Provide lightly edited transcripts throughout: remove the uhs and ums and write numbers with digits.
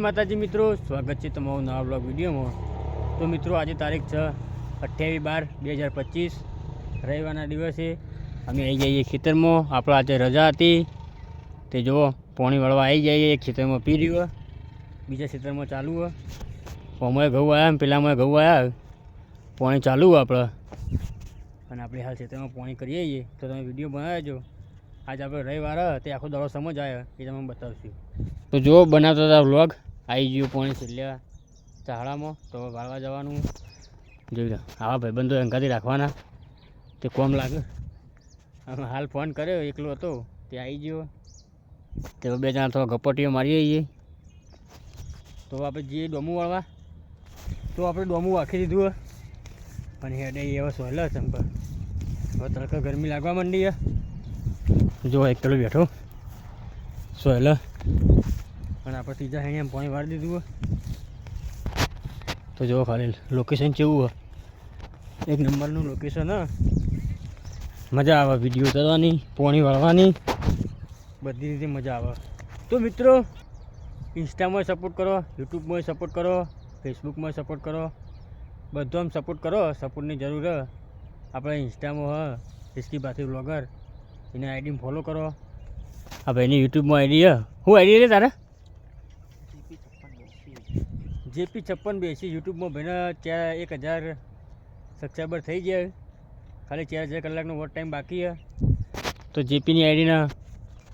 માતાજી મિત્રો, સ્વાગત છે તમારું નવા બ્લોગ વિડીયોમાં। તો મિત્રો આજે તારીખ છે 28/12/2025 રવિવારના દિવસે અમે આવી જઈએ ખેતરમાં। આપણે આજે રજા હતી તે જુઓ પાણી વાળવા આવી જઈએ। એક ખેતરમાં પી રહ્યું, બીજા ખેતરમાં ચાલુ હોય। અમારે ઘઉં આવ્યા, પેલામાં ઘઉં આવ્યા, પાણી ચાલુ હોય આપણે, અને આપણે હાલ ખેતરમાં પાણી કરીએ છીએ તો તમે વિડીયો બનાવજો। આજે આપણે રવિવાર તે આખો દાડો સમજ આવ્યો એ તમને બતાવશું। તો જો બનાવતા હતા વ્લોગ આવી ગયું પાણી છેલ્લે ચાહડામાં, તો વાળવા જવાનું જોઈ લો। આવા ભાઈબંધો અંગાથી રાખવાના, તે કોમ લાગે। અમે હાલ ફોન કર્યો, એકલો હતો તે આવી ગયો, તે બે જણા થોડા ગપ્પટીઓ મારીએ છીએ। તો આપણે જઈએ ડોમું વાળવા, તો આપણે ડોમું વાખી દીધું અને હેડે એવા સહેલા ચંપા। હવે તડકા ગરમી લાગવા માંડી છે, જો એક પેલો બેઠો સહેલા, અને આપણે ત્રીજા હેણે એમ પાણી વાળી દીધું। તો જો ખાલી લોકેશન કેવું હોય, એક નંબરનું લોકેશન હ, મજા આવે વિડીયો ઉતારવાની, પાણી વાળવાની, બધી રીતે મજા આવે। તો મિત્રો ઇન્સ્ટામાં સપોર્ટ કરો, યુટ્યુબમાં સપોર્ટ કરો, ફેસબુકમાં સપોર્ટ કરો, બધોમાં સપોર્ટ કરો। સપોર્ટની જરૂર હ। આપણે ઇન્સ્ટામાં હ રિસ્કી બાથી વ્લોગર, એને આઈડીમાં ફોલો કરો। આ ભાઈની યુટ્યુબમાં આઈડી હ, શું આઈડી રે તારે? JP 5682 યુટ્યુબમાં ભાઈને 1000 સબસ્ક્રાઈબર થઈ ગયા, ખાલી 4000 કલાકનો વોટ ટાઈમ બાકી છે। તો JPની આઈડીના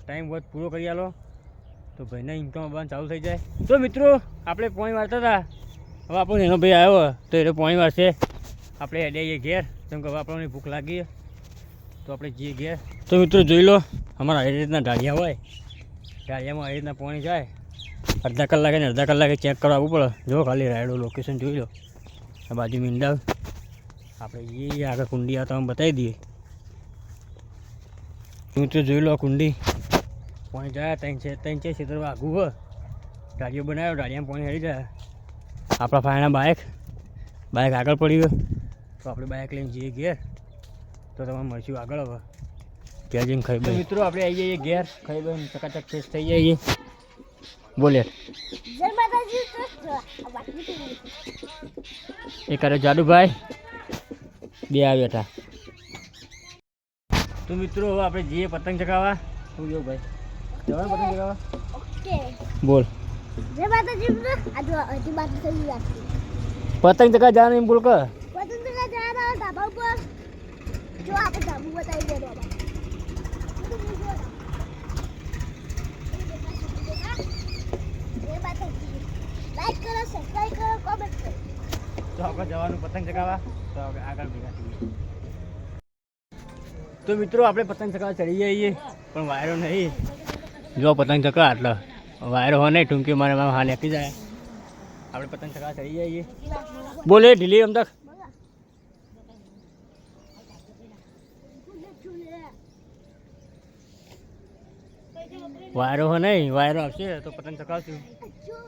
ટાઈમ વોટ પૂરો કરી આલો તો ભાઈને ઇન્કમ આવવાનું ચાલુ થઈ જાય। તો મિત્રો આપણે પાણી વાળતા હતા, હવે આપણો એનો ભાઈ આવ્યો તો એને પાણી વાળશે, આપણે હેડે આવીએ ઘેર, કેમ કે હવે આપણને ભૂખ લાગી તો આપણે જઈએ ઘેર। તો મિત્રો જોઈ લો, અમારા આવી રીતના ઢાળિયા હોય, ઢાળિયામાં આવી રીતના પાણી જાય, અડધા કલાકે ને અડધા કલાકે ચેક કરવા આવવું પડે। જો ખાલી રાયડો લોકેશન જોઈ લો, આ બાજુ મીંડાવ, આપણે એ આગળ કુંડી આ તમે બતાવી દઈએ। મિત્રો જોઈ લો કુંડી, પાણી જાય ત્રણ છે ક્ષેત્ર આઘું હોય, ઢાળીઓ બનાવ્યો, ઢાળિયામાં પાણી હરી જાય। આપણા ફાયણા બાઇક આગળ પડી ગયો, તો આપણે બાઇક લઈને જઈએ ઘેર, તો તમે મળશું આગળ। હવે ઘેર જઈને ખાઈ ભાઈ મિત્રો આપણે આવી જઈએ ઘેર, ખાઈ ભાઈ ચકાચક ફ્રેશ થઈ જઈએ। બોલે એક અરે જાડુભાઈ બે આવ્યા હતા। તો મિત્રો હવે આપણે જઈએ પતંગ ચગાવવા। શું જો ભાઈ જવાનું પતંગ ચગાવવા? બોલ પતંગ ચગાવવા જવાનું એમ બોલ કે પતંગ ચગાવવા જવાના ધાબા ઉપર, જો આપણે ધાબુ બતાવી દે બાબા। લાઈક કરો, સબસ્ક્રાઇબ કરો, કોમેન્ટ કરો। તો આપણે જવાનું પતંગ ચગાવવા, તો આપણે આગળ ભેગા થઈએ। તો મિત્રો આપણે પતંગ ચગાવવા ચડી જઈએ, પણ વાયરો નહીં, જો પતંગ ચગાવ એટલે વાયરો હોય નહીં, ટૂંકી મારે હાલ એકી જાય। આપણે પતંગ ચગાવવા ચડી જઈએ, બોલે ઢીલી અમ તક વાયરો હોય નહીં, વાયરો આવશે તો પતંગ ચગાવશું,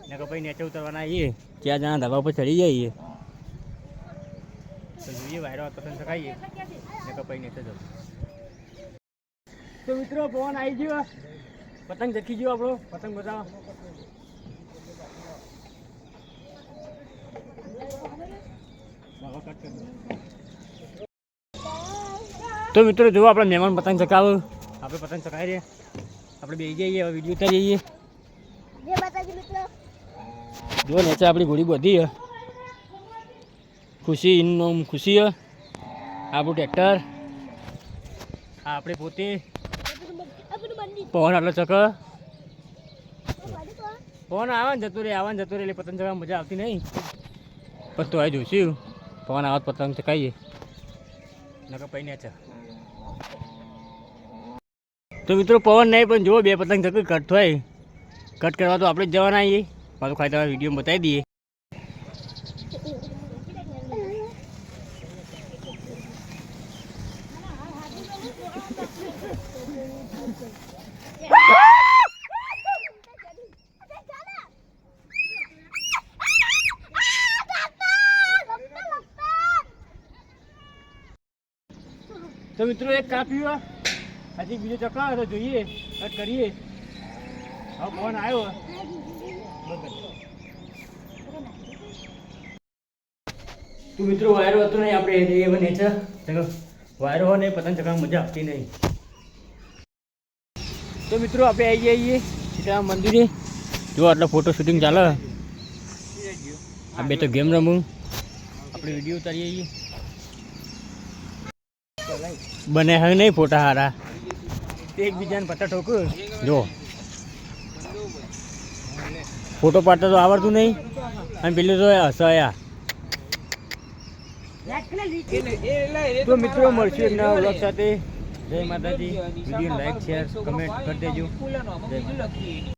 ને કે ભાઈ નીચે ઉતરવાના આવીએ, ત્યાં જણા ધાબા ઉપર ચડી જઈએ, તો જોઈએ વાયરો પતંગ ચગાવીએ, ને કે ભાઈ નીચે જવું। તો મિત્રો ફોન આવી ગયો, પતંગ ચકી ગયો આપણો, પતંગ બતાવો। તો મિત્રો જુઓ આપણે મહેમાન પતંગ ચગાવો, આપણે પતંગ ચગાવી રહ્યા, આપણે બેસી જઈએ, હવે વિડીયો ઉતારી જઈએ। જો નીચે આપણી ઘોડી બધી હે, ખુશી ઇનનું ખુશી હે, આપણું ટ્રેક્ટર, આ આપણે પોતે પવન આટલો ચક, પવન આવે ને જતું રહે, એટલે પતંગ ચગાવવા મજા આવતી નહીં, પણ તો આ જોઈશું પવન આવત પતંગ ચગાવીએ, નકર પૈ છે। તો મિત્રો પવન નહીં, પણ જુઓ બે પતંગ ચકી કટ થાય, કટ કરવા તો આપણે જ જવાના આવીએ, પાછું ખાઈ તમારે વિડીયો બતાવી દઈએ। તો મિત્રો એક કાપ્યું, હજી બીજો ચકાવે તો જોઈએ, કટ કરીએ। હવે ફોન આવ્યો, તો મિત્રો વાયરો હતો નહીં આપણે એ બને છે વાયરો હોય ને પતંગ ચગાવવા મજા આવતી નહીં. તો મિત્રો આપણે આવી જઈએ સીતારામ મંદિરે. જો આટલો ફોટો શૂટિંગ ચાલે. આ બે તો ગેમ રમું, આપણે વિડીયો ઉતારીએ છીએ. બને હવે નહીં ફોટા હારા, એકબીજાને પત્તા ઠોક. જો ફોટો પાડતા તો આવડતું નહીં અને પેલું તો હસાયા. તો મિત્રો મળશું એક નવા વ્લોગ સાથે. જય માતાજી. વિડીયો લાઈક શેર કમેન્ટ કરી દેજો. જય માતાજી.